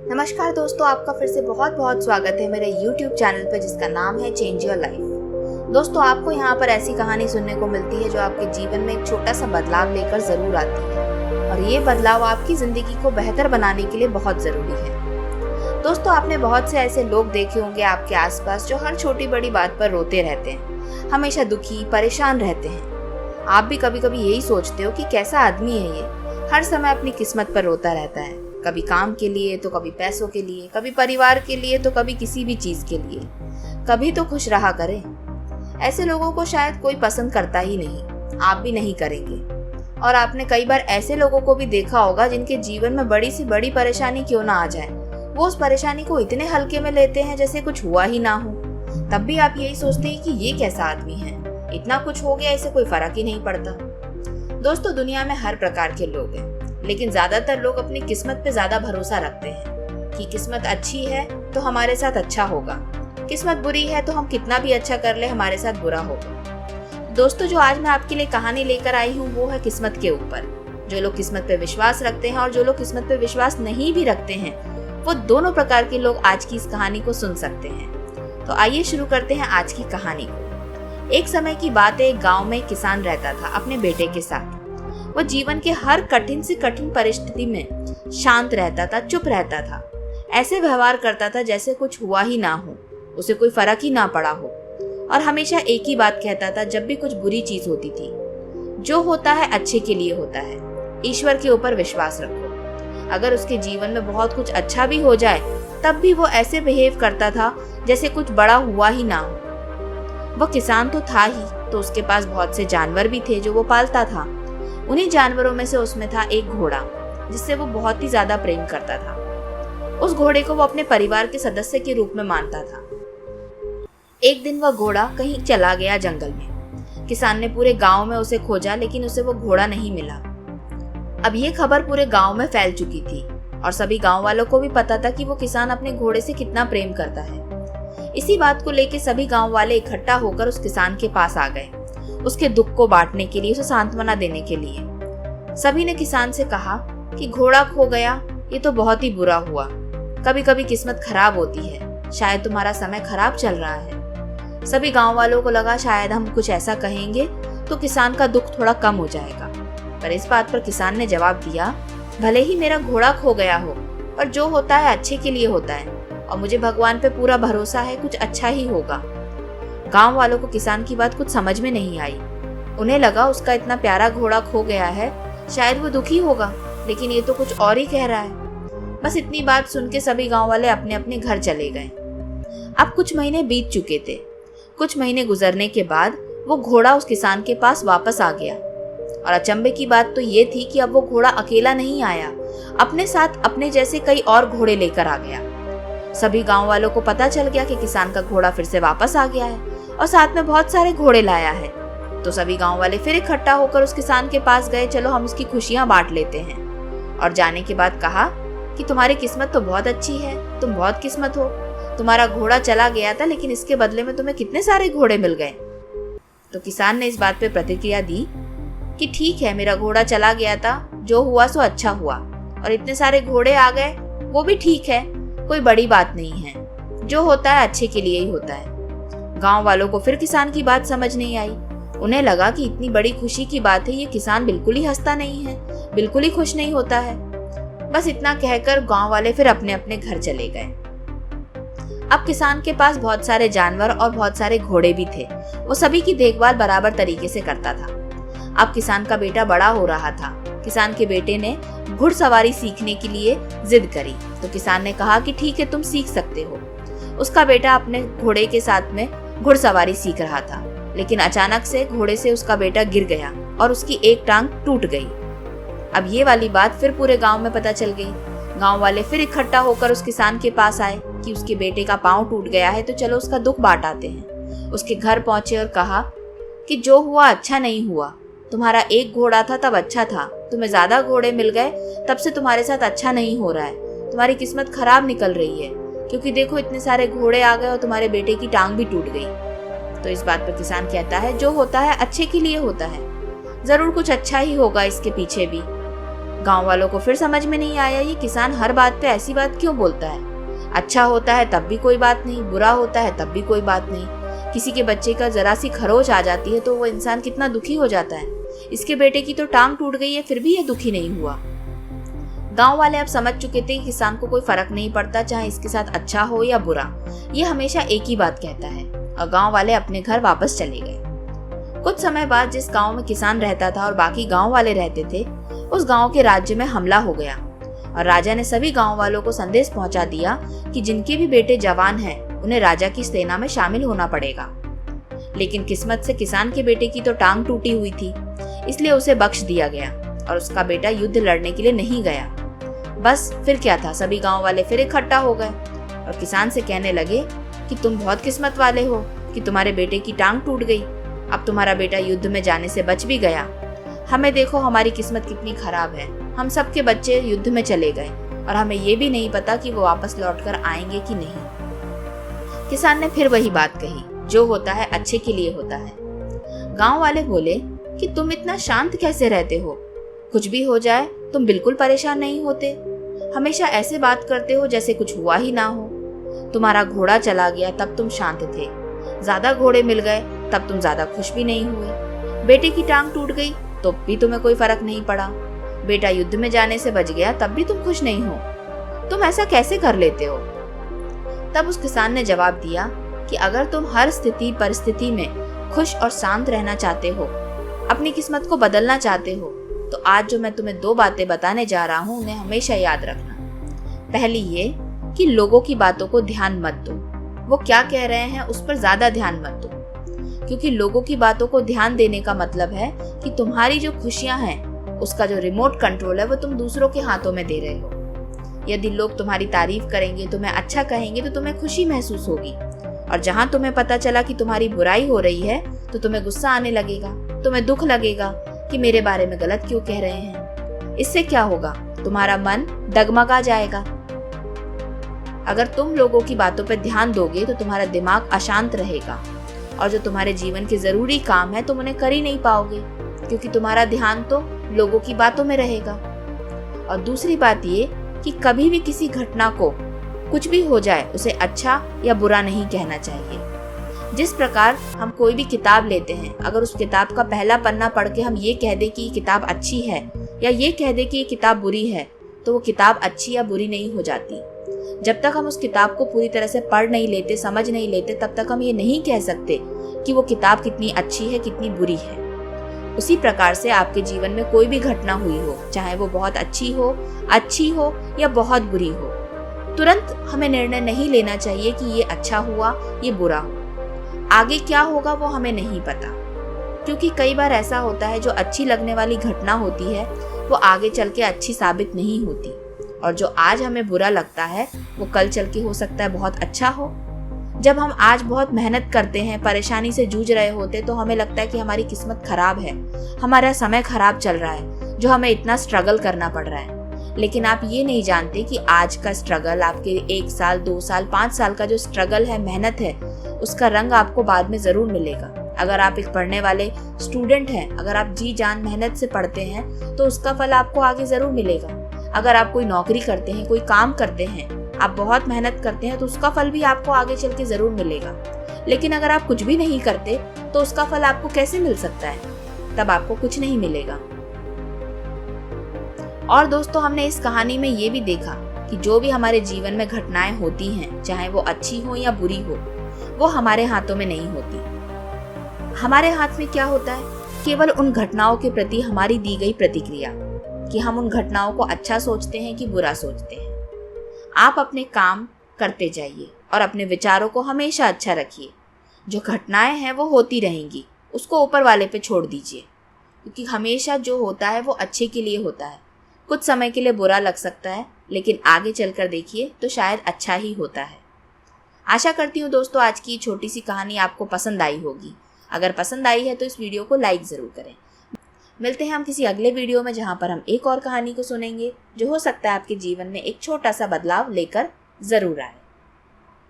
नमस्कार दोस्तों, आपका फिर से बहुत बहुत स्वागत है मेरे YouTube चैनल पर जिसका नाम है चेंज योर लाइफ। दोस्तों, आपको यहाँ पर ऐसी कहानी सुनने को मिलती है जो आपके जीवन में एक छोटा सा बदलाव लेकर जरूर आती है और ये बदलाव आपकी जिंदगी को बेहतर बनाने के लिए बहुत जरूरी है। दोस्तों, आपने बहुत से ऐसे लोग देखे होंगे आपके आसपास जो हर छोटी बड़ी बात पर रोते रहते हैं, हमेशा दुखी परेशान रहते हैं। आप भी कभी कभी यही सोचते हो कि कैसा आदमी है ये, हर समय अपनी किस्मत पर रोता रहता है, कभी काम के लिए तो कभी पैसों के लिए, कभी परिवार के लिए तो कभी किसी भी चीज के लिए। कभी तो खुश रहा करें। ऐसे लोगों को शायद कोई पसंद करता ही नहीं, आप भी नहीं करेंगे। और आपने कई बार ऐसे लोगों को भी देखा होगा जिनके जीवन में बड़ी सी बड़ी परेशानी क्यों ना आ जाए, वो उस परेशानी को इतने हल्के में लेते हैं जैसे कुछ हुआ ही ना हो। तब भी आप यही सोचते हैं कि ये कैसा आदमी है, इतना कुछ हो गया, इसे कोई फर्क ही नहीं पड़ता। दोस्तों, दुनिया में हर प्रकार के लोग हैं, लेकिन ज्यादातर लोग अपनी किस्मत पे ज्यादा भरोसा रखते हैं कि किस्मत अच्छी है तो हमारे साथ अच्छा होगा, किस्मत बुरी है तो हम कितना भी अच्छा कर ले हमारे साथ बुरा होगा। दोस्तों, जो आज मैं आपके लिए कहानी लेकर आई हूँ वो है किस्मत के ऊपर। जो लोग किस्मत पे विश्वास रखते हैं और जो लोग किस्मत पे विश्वास नहीं भी रखते हैं, वो दोनों प्रकार के लोग आज की इस कहानी को सुन सकते हैं। तो आइए शुरू करते हैं आज की कहानी को। एक समय की बात है, एक गाँव में एक किसान रहता था अपने बेटे के साथ। वो जीवन के हर कठिन से कठिन परिस्थिति में शांत रहता था, चुप रहता था, ऐसे व्यवहार करता था जैसे कुछ हुआ ही ना हो, उसे कोई फर्क ही ना पड़ा हो। और हमेशा एक ही बात कहता था जब भी कुछ बुरी चीज होती थी, जो होता है अच्छे के लिए होता है, ईश्वर के ऊपर विश्वास रखो। अगर उसके जीवन में बहुत कुछ अच्छा भी हो जाए तब भी वो ऐसे बिहेव करता था जैसे कुछ बड़ा हुआ ही ना हो। वो किसान तो था ही, तो उसके पास बहुत से जानवर भी थे जो वो पालता था। उन्हीं जानवरों में से उसमें था एक घोड़ा जिससे वो बहुत ही ज्यादा प्रेम करता था। उस घोड़े को वो अपने परिवार के सदस्य के रूप में मानता था। एक दिन वह घोड़ा कहीं चला गया जंगल में। किसान ने पूरे गांव में उसे खोजा, लेकिन उसे वो घोड़ा नहीं मिला। अब ये खबर पूरे गांव में फैल चुकी थी और सभी गांव वालों को भी पता था कि वो किसान अपने घोड़े से कितना प्रेम करता है। इसी बात को लेकर सभी गांव वाले इकट्ठा होकर उस किसान के पास आ गए, उसके दुख को बांटने के लिए, उसे सांत्वना देने के लिए। सभी ने किसान से कहा कि घोड़ा खो गया, ये तो बहुत ही बुरा हुआ। कभी कभी किस्मत खराब होती है, शायद तुम्हारा समय खराब चल रहा है। सभी गांव वालों को लगा शायद हम कुछ ऐसा कहेंगे तो किसान का दुख थोड़ा कम हो जाएगा। पर इस बात पर किसान ने जवाब दिया, भले ही मेरा घोड़ा खो गया हो, पर जो होता है अच्छे के लिए होता है और मुझे भगवान पे पूरा भरोसा है, कुछ अच्छा ही होगा। गांव वालों को किसान की बात कुछ समझ में नहीं आई। उन्हें लगा उसका इतना प्यारा घोड़ा खो गया है, शायद वो दुखी होगा, लेकिन ये तो कुछ और ही कह रहा है। बस इतनी बात सुन के सभी गांव वाले अपने अपने घर चले गए। अब कुछ महीने बीत चुके थे। कुछ महीने गुजरने के बाद वो घोड़ा उस किसान के पास वापस आ गया। और अचंभे की बात तो ये थी कि अब वो घोड़ा अकेला नहीं आया, अपने साथ अपने जैसे कई और घोड़े लेकर आ गया। सभी गांव वालों को पता चल गया कि किसान का घोड़ा फिर से वापस आ गया है और साथ में बहुत सारे घोड़े लाया है। तो सभी गांव वाले फिर इकट्ठा होकर उस किसान के पास गए, चलो हम उसकी खुशियां बांट लेते हैं। और जाने के बाद कहा कि तुम्हारी किस्मत तो बहुत अच्छी है, तुम बहुत किस्मत हो, तुम्हारा घोड़ा चला गया था लेकिन इसके बदले में तुम्हें कितने सारे घोड़े मिल गए। तो किसान ने इस बात पे प्रतिक्रिया दी कि ठीक है, मेरा घोड़ा चला गया था, जो हुआ सो अच्छा हुआ, और इतने सारे घोड़े आ गए वो भी ठीक है, कोई बड़ी बात नहीं है, जो होता है अच्छे के लिए ही होता है। गांव वालों को फिर किसान की बात समझ नहीं आई। उन्हें लगा कि इतनी बड़ी खुशी की बात है, ये किसान बिल्कुल ही हंसता नहीं है, बिल्कुल ही खुश नहीं होता है। बस इतना कहकर गांव वाले फिर अपने अपने घर चले गए। अब किसान के पास बहुत सारे जानवर और बहुत सारे घोड़े भी थे। वो सभी की देखभाल बराबर तरीके से करता था। अब किसान का बेटा बड़ा हो रहा था। किसान के बेटे ने घुड़सवारी सीखने के लिए जिद करी, तो किसान ने कहा कि ठीक है, तुम सीख सकते हो। उसका बेटा अपने घोड़े के साथ में घुड़सवारी सीख रहा था, लेकिन अचानक से घोड़े से उसका बेटा गिर गया और उसकी एक टांग टूट गई। अब ये वाली बात फिर पूरे गांव में पता चल गई। गांव वाले फिर इकट्ठा होकर उस किसान के पास आए कि उसके बेटे का पांव टूट गया है, तो चलो उसका दुख बांट आते हैं। उसके घर पहुंचे और कहा कि जो हुआ अच्छा नहीं हुआ, तुम्हारा एक घोड़ा था तब अच्छा था, तुम्हें ज्यादा घोड़े मिल गए तब से तुम्हारे साथ अच्छा नहीं हो रहा है, तुम्हारी किस्मत खराब निकल रही है, क्योंकि देखो इतने सारे घोड़े आ गए और तुम्हारे बेटे की टांग भी टूट गई। तो इस बात पर किसान कहता है, जो होता है अच्छे के लिए होता है, जरूर कुछ अच्छा ही होगा इसके पीछे भी। गांव वालों को फिर समझ में नहीं आया ये किसान हर बात पे ऐसी बात क्यों बोलता है। अच्छा होता है तब भी कोई बात नहीं, बुरा होता है तब भी कोई बात नहीं। किसी के बच्चे का जरा सी खरोच आ जाती है तो वो इंसान कितना दुखी हो जाता है। इसके बेटे की तो टांग टूट गई है फिर भी ये दुखी नहीं हुआ। गांव वाले अब समझ चुके थे कि किसान को कोई फर्क नहीं पड़ता, चाहे इसके साथ अच्छा हो या बुरा, ये हमेशा एक ही बात कहता है। और गांव वाले अपने घर वापस चले गए। कुछ समय बाद जिस गांव में किसान रहता था और बाकी गांव वाले रहते थे, उस गांव के राज्य में हमला हो गया और राजा ने सभी गांव वालों को संदेश पहुंचा दिया कि जिनके भी बेटे जवान हैं, उन्हें राजा की सेना में शामिल होना पड़ेगा। लेकिन किस्मत से किसान के बेटे की तो टांग टूटी हुई थी, इसलिए उसे बख्श दिया गया और उसका बेटा युद्ध लड़ने के लिए नहीं गया। बस फिर क्या था, सभी गांव वाले फिर इकट्ठा हो गए और किसान से कहने लगे कि तुम बहुत किस्मत वाले हो कि तुम्हारे बेटे की टांग टूट गई। अब तुम्हारा बेटा युद्ध में जाने से बच भी गया। हमें देखो हमारी किस्मत कितनी खराब है। हम सबके बच्चे युद्ध में चले गए और हमें ये भी नहीं पता कि वो वापस लौटकर आएंगे कि नहीं। किसान ने फिर वही बात कही, जो होता है अच्छे के लिए होता है। गांव वाले बोले कि तुम इतना शांत कैसे रहते हो? कुछ भी हो जाए तुम बिल्कुल परेशान नहीं होते। हमेशा ऐसे बात करते हो जैसे कुछ हुआ ही ना हो। तुम्हारा घोड़ा चला गया तब तुम शांत थे, ज्यादा घोड़े मिल गए तब तुम ज्यादा खुश भी नहीं हुए। बेटे की टांग टूट गई तो भी तुम्हें कोई फर्क नहीं पड़ा। बेटा युद्ध में जाने से बच गया तब भी तुम खुश नहीं हो। तुम ऐसा कैसे कर लेते हो? तब उस किसान ने जवाब दिया कि अगर तुम हर स्थिति परिस्थिति में खुश और शांत रहना चाहते हो, अपनी किस्मत को बदलना चाहते हो, तो आज जो मैं तुम्हें 2 बातें बताने जा रहा हूँ उन्हें हमेशा याद रखना। पहली ये कि लोगों की बातों को ध्यान मत दो, वो क्या कह रहे हैं उस पर ज्यादा ध्यान मत दो, क्योंकि लोगों की बातों को ध्यान देने का मतलब है कि तुम्हारी जो खुशियां हैं उसका जो रिमोट कंट्रोल है वो तुम दूसरों के हाथों में दे रहे हो। यदि लोग तुम्हारी तारीफ करेंगे, तुम्हें अच्छा कहेंगे तो तुम्हें खुशी महसूस होगी, और जहां तुम्हें पता चला कि तुम्हारी बुराई हो रही है तो तुम्हें गुस्सा आने लगेगा, तुम्हें दुख लगेगा कि मेरे बारे में गलत क्यों कह रहे हैं। इससे क्या होगा? तुम्हारा मन डगमगा जाएगा। अगर तुम लोगों की बातों पर ध्यान दोगे तो तुम्हारा दिमाग अशांत रहेगा और जो तुम्हारे जीवन के जरूरी काम है तुम उन्हें कर ही नहीं पाओगे, क्योंकि तुम्हारा ध्यान तो लोगों की बातों में रहेगा। और दूसरी बात ये कि कभी भी किसी घटना को कुछ भी हो जाए उसे अच्छा या बुरा नहीं कहना चाहिए। जिस प्रकार हम कोई भी किताब लेते हैं, अगर उस किताब का पहला पन्ना पढ़ के हम ये कह दे कि ये किताब अच्छी है या ये कह दे कि ये किताब बुरी है, तो वो किताब अच्छी या बुरी नहीं हो जाती। जब तक हम उस किताब को पूरी तरह से पढ़ नहीं लेते, समझ नहीं लेते, तब तक हम ये नहीं कह सकते कि वो किताब कितनी अच्छी है, कितनी बुरी है। उसी प्रकार से आपके जीवन में कोई भी घटना हुई हो, चाहे वो बहुत अच्छी हो या बहुत बुरी हो, तुरंत हमें निर्णय नहीं लेना चाहिए कि ये अच्छा हुआ, ये बुरा हो। आगे क्या होगा वो हमें नहीं पता, क्योंकि कई बार ऐसा होता है जो अच्छी लगने वाली घटना होती है वो आगे चल के अच्छी साबित नहीं होती, और जो आज हमें बुरा लगता है वो कल चल के हो सकता है बहुत अच्छा हो। जब हम आज बहुत मेहनत करते हैं, परेशानी से जूझ रहे होते, तो हमें लगता है कि हमारी किस्मत खराब है, हमारा समय खराब चल रहा है, जो हमें इतना स्ट्रगल करना पड़ रहा है। लेकिन आप ये नहीं जानते कि आज का स्ट्रगल, आपके 1 साल, 2 साल, 5 साल का जो स्ट्रगल है, मेहनत है, उसका रंग आपको बाद में जरूर मिलेगा। अगर आप एक पढ़ने वाले स्टूडेंट हैं, अगर आप जी जान मेहनत से पढ़ते हैं तो उसका फल आपको आगे जरूर मिलेगा। अगर आप कोई नौकरी करते हैं, कोई काम करते हैं, आप बहुत मेहनत करते हैं, तो उसका फल भी आपको आगे चल के जरूर मिलेगा। लेकिन अगर आप कुछ भी नहीं करते तो उसका फल आपको कैसे मिल सकता है? तब आपको कुछ नहीं मिलेगा। और दोस्तों, हमने इस कहानी में ये भी देखा कि जो भी हमारे जीवन में घटनाएं होती हैं, चाहे वो अच्छी हो या बुरी हो, वो हमारे हाथों में नहीं होती। हमारे हाथ में क्या होता है? केवल उन घटनाओं के प्रति हमारी दी गई प्रतिक्रिया, कि हम उन घटनाओं को अच्छा सोचते हैं कि बुरा सोचते हैं। आप अपने काम करते जाइए और अपने विचारों को हमेशा अच्छा रखिए। जो घटनाएं हैं वो होती रहेंगी, उसको ऊपर वाले पे छोड़ दीजिए, क्योंकि हमेशा जो होता है वो अच्छे के लिए होता है। कुछ समय के लिए बुरा लग सकता है, लेकिन आगे चलकर देखिए तो शायद अच्छा ही होता है। आशा करती हूँ दोस्तों आज की छोटी सी कहानी आपको पसंद आई होगी। अगर पसंद आई है तो इस वीडियो को लाइक ज़रूर करें। मिलते हैं हम किसी अगले वीडियो में, जहाँ पर हम एक और कहानी को सुनेंगे जो हो सकता है आपके जीवन में एक छोटा सा बदलाव लेकर ज़रूर आए।